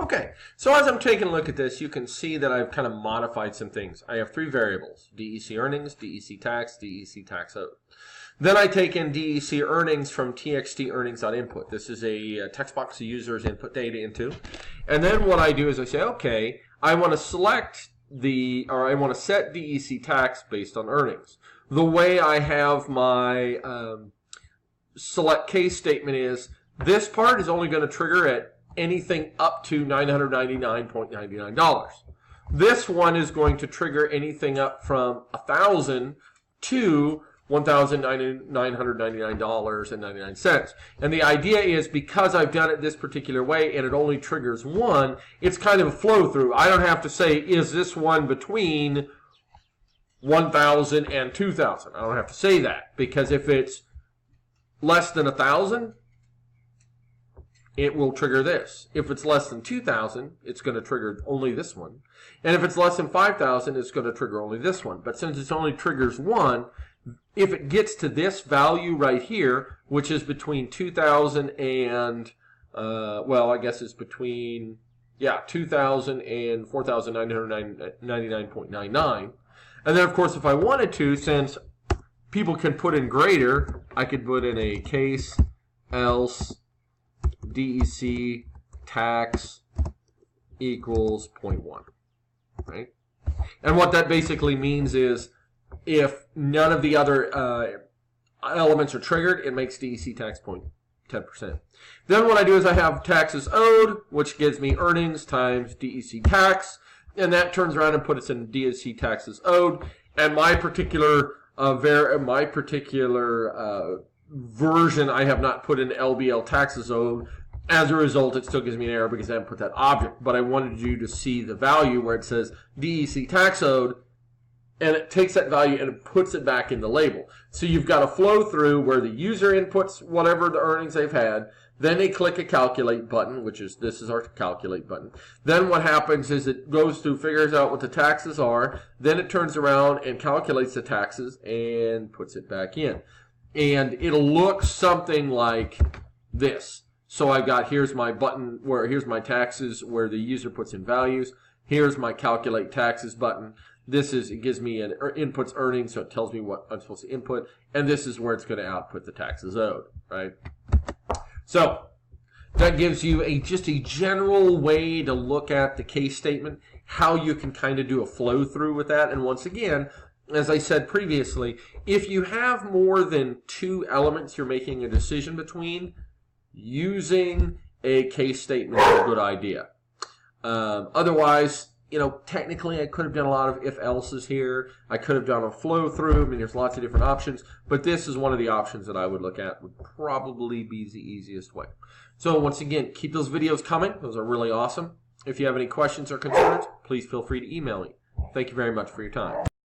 Okay, so as I'm taking a look at this, you can see that I've kind of modified some things. I have three variables: DEC earnings, DEC tax, DEC tax owed. Then I take in DEC earnings from TXT earnings.input. This is a text box the users input data into. And then what I do is I say, okay, I want to select I want to set DEC tax based on earnings. The way I have my select case statement is this part is only going to trigger at anything up to $999.99. This one is going to trigger anything up from $1,000 to $1,999.99. And the idea is, because I've done it this particular way and it only triggers one, it's kind of a flow through. I don't have to say, is this one between 1,000 and 2,000? I don't have to say that, because if it's less than 1,000, it will trigger this. If it's less than 2,000, it's going to trigger only this one. And if it's less than 5,000, it's going to trigger only this one. But since it only triggers one, if it gets to this value right here, which is between 2,000 and, well, I guess it's between, 2,000 and 4,999.99. And then, of course, if I wanted to, since people can put in greater, I could put in a case else DEC tax equals 0.1, right? And what that basically means is, if none of the other elements are triggered, it makes DEC tax 10%. Then what I do is I have taxes owed, which gives me earnings times DEC tax, and that turns around and puts in DEC taxes owed. And my particular version, I have not put in LBL taxes owed. As a result, it still gives me an error because I haven't put that object. But I wanted you to see the value where it says DEC tax owed, and it takes that value and it puts it back in the label. So you've got a flow through where the user inputs whatever the earnings they've had, then they click a calculate button, which is, this is our calculate button. Then what happens is it goes through, figures out what the taxes are, then it turns around and calculates the taxes and puts it back in. And it'll look something like this. So I've got, here's my button where, here's my taxes where the user puts in values. Here's my calculate taxes button. This is, it gives me an inputs earnings, so it tells me what I'm supposed to input. And this is where it's going to output the taxes owed, right? So that gives you just a general way to look at the case statement, how you can kind of do a flow through with that. And once again, as I said previously, if you have more than two elements you're making a decision between, using a case statement is a good idea. Otherwise, technically I could have done a lot of if-else's here. I could have done a flow through. I mean, there's lots of different options, but this is one of the options that I would look at. Would probably be the easiest way. So once again, keep those videos coming. Those are really awesome. If you have any questions or concerns, please feel free to email me. Thank you very much for your time.